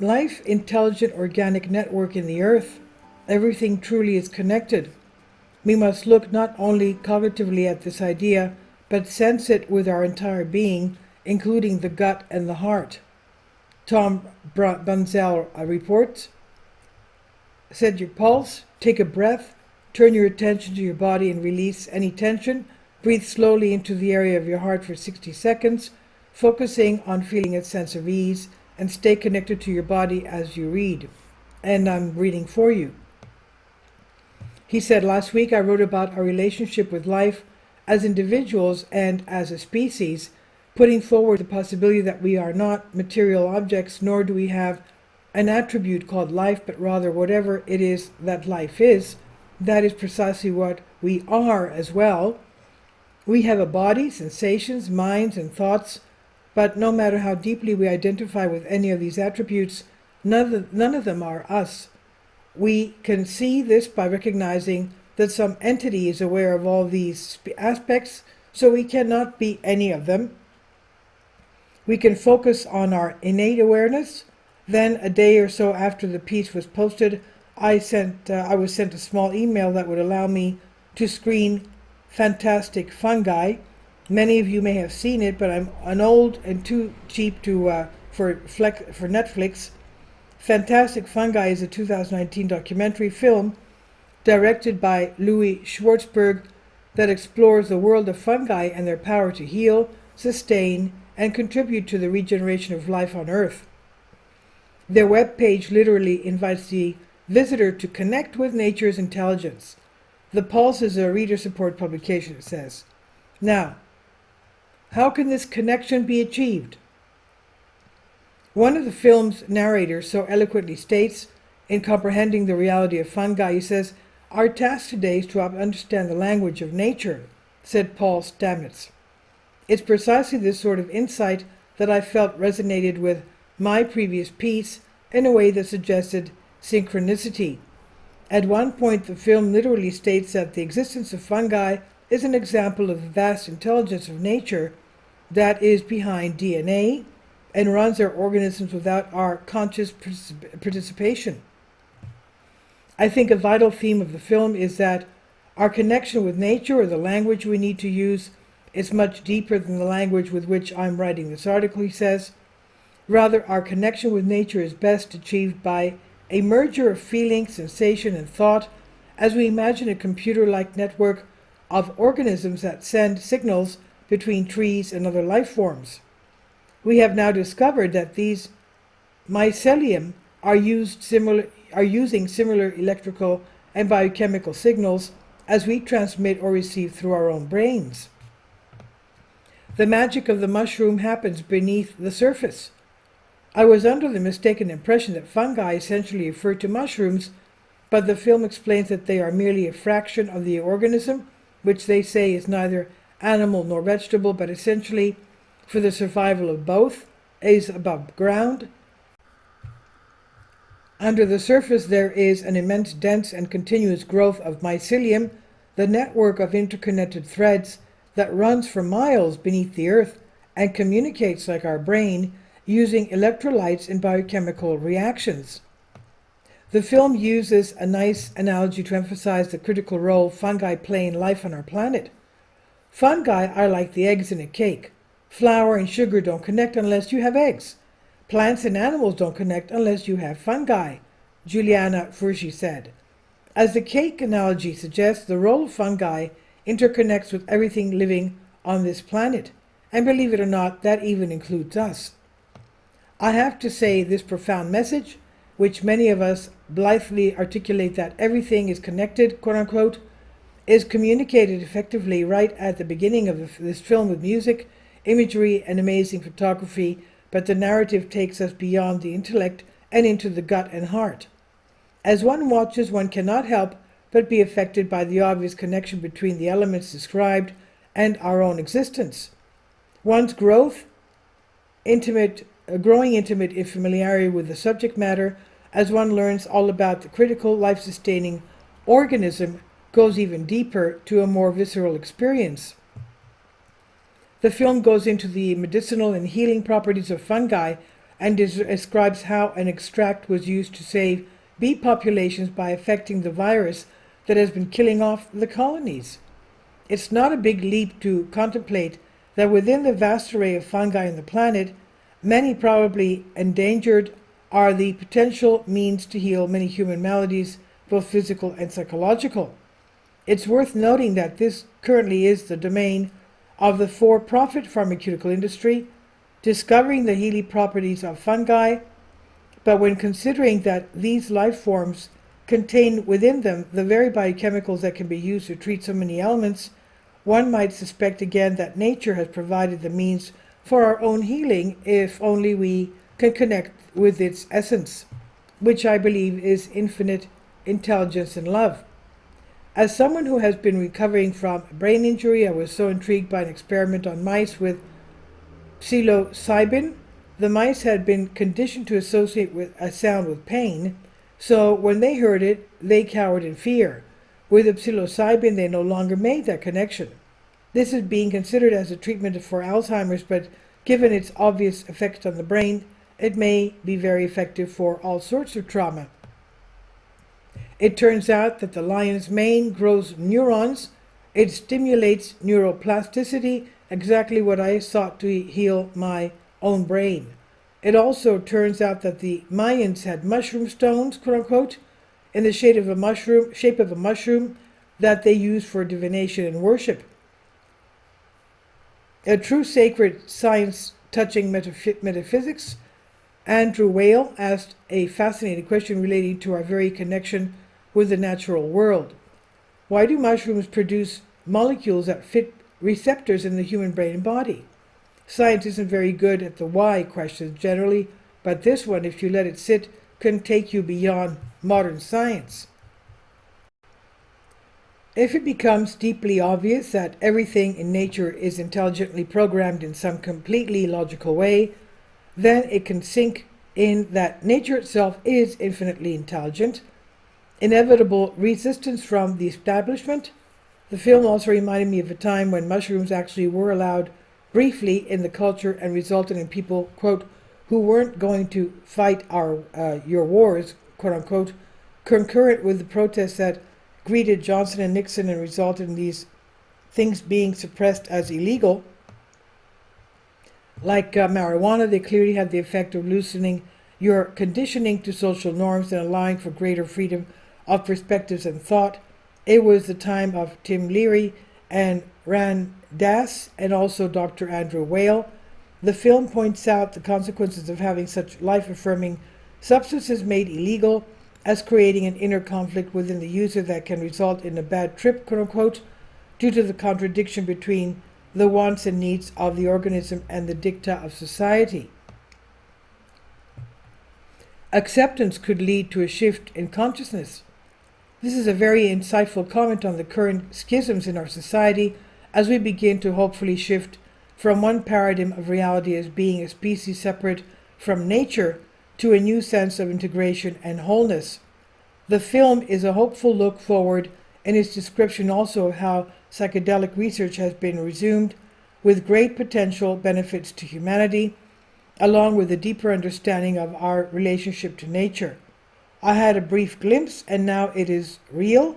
life, intelligent, organic network in the earth. Everything truly is connected. We must look not only cognitively at this idea, but sense it with our entire being, including the gut and the heart. Tom Bunzel reports, set your pulse, take a breath, turn your attention to your body and release any tension. Breathe slowly into the area of your heart for 60 seconds, focusing on feeling a sense of ease, and stay connected to your body as you read. And I'm reading for you. He said, last week I wrote about our relationship with life as individuals and as a species, putting forward the possibility that we are not material objects, nor do we have an attribute called life, but rather whatever it is that life is, that is precisely what we are as well. We have a body, sensations, minds, and thoughts, but no matter how deeply we identify with any of these attributes, none of them are us. We can see this by recognizing that some entity is aware of all these aspects, so we cannot be any of them. We can focus on our innate awareness. Then, a day or so after the piece was posted, I was sent a small email that would allow me to screen Fantastic Fungi. Many of you may have seen it, but I'm an old and too cheap for Netflix. Fantastic Fungi is a 2019 documentary film directed by Louis Schwartzberg that explores the world of fungi and their power to heal, sustain, and contribute to the regeneration of life on Earth. Their webpage literally invites the visitor to connect with nature's intelligence. The Pulse is a reader support publication, it says. Now, how can this connection be achieved? One of the film's narrators so eloquently states, in comprehending the reality of fungi, he says, "Our task today is to understand the language of nature," said Paul Stamets. It's precisely this sort of insight that I felt resonated with my previous piece in a way that suggested synchronicity. At one point, the film literally states that the existence of fungi is an example of the vast intelligence of nature that is behind DNA and runs our organisms without our conscious participation. I think a vital theme of the film is that our connection with nature, or the language we need to use, is much deeper than the language with which I'm writing this article, he says. Rather, our connection with nature is best achieved by a merger of feeling, sensation, and thought, as we imagine a computer-like network of organisms that send signals between trees and other life forms. We have now discovered that these mycelium are using similar electrical and biochemical signals as we transmit or receive through our own brains. The magic of the mushroom happens beneath the surface. I was under the mistaken impression that fungi essentially refer to mushrooms, but the film explains that they are merely a fraction of the organism, which they say is neither animal nor vegetable, but essentially, for the survival of both, is above ground. Under the surface there is an immense dense and continuous growth of mycelium, the network of interconnected threads that runs for miles beneath the earth and communicates like our brain, using electrolytes and biochemical reactions. The film uses a nice analogy to emphasize the critical role fungi play in life on our planet. Fungi are like the eggs in a cake. Flour and sugar don't connect unless you have eggs. Plants and animals don't connect unless you have fungi, Juliana Furshi said. As the cake analogy suggests, the role of fungi interconnects with everything living on this planet, and believe it or not, that even includes us. I have to say, this profound message, which many of us blithely articulate that everything is connected, quote-unquote, is communicated effectively right at the beginning of this film with music, imagery, and amazing photography, but the narrative takes us beyond the intellect and into the gut and heart. As one watches, one cannot help but be affected by the obvious connection between the elements described and our own existence. One's growing intimate familiarity with the subject matter, as one learns all about the critical life-sustaining organism, goes even deeper to a more visceral experience. The film goes into the medicinal and healing properties of fungi and describes how an extract was used to save bee populations by affecting the virus that has been killing off the colonies. It's not a big leap to contemplate that within the vast array of fungi on the planet, many probably endangered, are the potential means to heal many human maladies, both physical and psychological. It's worth noting that this currently is the domain of the for-profit pharmaceutical industry, discovering the healing properties of fungi, but when considering that these life forms contain within them the very biochemicals that can be used to treat so many ailments, one might suspect again that nature has provided the means for our own healing if only we can connect with its essence, which I believe is infinite intelligence and love. As someone who has been recovering from a brain injury, I was so intrigued by an experiment on mice with psilocybin. The mice had been conditioned to associate with a sound with pain, so when they heard it, they cowered in fear. With the psilocybin, they no longer made that connection. This is being considered as a treatment for Alzheimer's, but given its obvious effect on the brain, it may be very effective for all sorts of trauma. It turns out that the lion's mane grows neurons. It stimulates neuroplasticity, exactly what I sought to heal my own brain. It also turns out that the Mayans had mushroom stones, quote unquote, in the shape of a mushroom that they used for divination and worship. A true sacred science touching metaphysics, Andrew Whale asked a fascinating question relating to our very connection with the natural world. Why do mushrooms produce molecules that fit receptors in the human brain and body? Science isn't very good at the why questions generally, but this one, if you let it sit, can take you beyond modern science. If it becomes deeply obvious that everything in nature is intelligently programmed in some completely logical way, then it can sink in that nature itself is infinitely intelligent. Inevitable resistance from the establishment. The film also reminded me of a time when mushrooms actually were allowed briefly in the culture and resulted in people, quote, who weren't going to fight your wars, quote unquote, concurrent with the protests that greeted Johnson and Nixon and resulted in these things being suppressed as illegal. Like marijuana, they clearly had the effect of loosening your conditioning to social norms and allowing for greater freedom of perspectives and thought. It was the time of Tim Leary and Ran Dass and also Dr. Andrew Whale. The film points out the consequences of having such life-affirming substances made illegal, as creating an inner conflict within the user that can result in a bad trip, quote unquote, due to the contradiction between the wants and needs of the organism and the dicta of society. Acceptance could lead to a shift in consciousness. This is a very insightful comment on the current schisms in our society as we begin to hopefully shift from one paradigm of reality as being a species separate from nature to a new sense of integration and wholeness. The film is a hopeful look forward in its description also of how psychedelic research has been resumed with great potential benefits to humanity, along with a deeper understanding of our relationship to nature. I had a brief glimpse, and now it is real.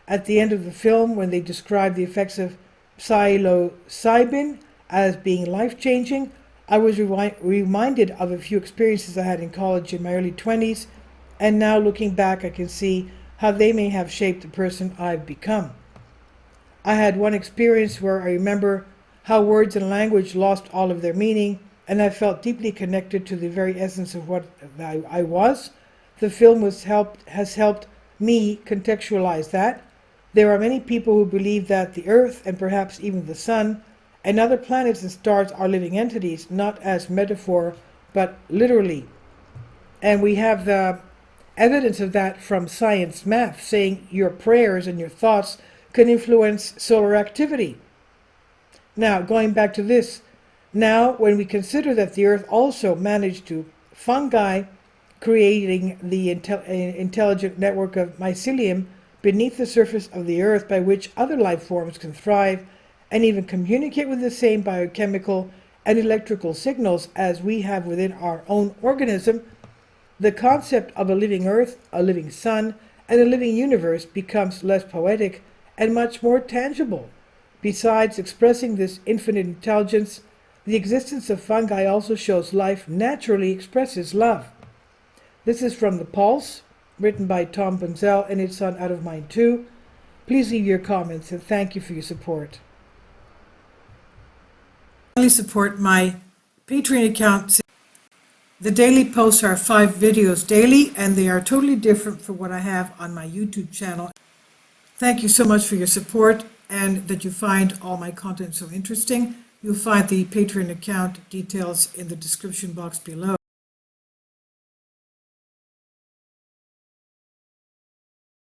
At the end of the film, when they describe the effects of psilocybin as being life-changing, I was reminded of a few experiences I had in college in my early 20s, and now looking back I can see how they may have shaped the person I've become. I had one experience where I remember how words and language lost all of their meaning, and I felt deeply connected to the very essence of what I was. The film has helped me contextualize that. There are many people who believe that the Earth, and perhaps even the Sun, and other planets and stars are living entities, not as metaphor, but literally. And we have the evidence of that from science math, saying your prayers and your thoughts can influence solar activity. Now, going back to this, now when we consider that the Earth also managed to fungi, creating the intelligent network of mycelium beneath the surface of the Earth by which other life forms can thrive and even communicate with the same biochemical and electrical signals as we have within our own organism, the concept of a living earth, a living sun, and a living universe becomes less poetic and much more tangible. Besides expressing this infinite intelligence, the existence of fungi also shows life naturally expresses love. This is from The Pulse, written by Tom Bunzel, and it's on Out of Mind 2. Please leave your comments, and thank you for your support. Please support my Patreon account. The daily posts are 5 videos daily, and they are totally different from what I have on my YouTube channel. Thank you so much for your support and that you find all my content so interesting. You'll find the Patreon account details in the description box below.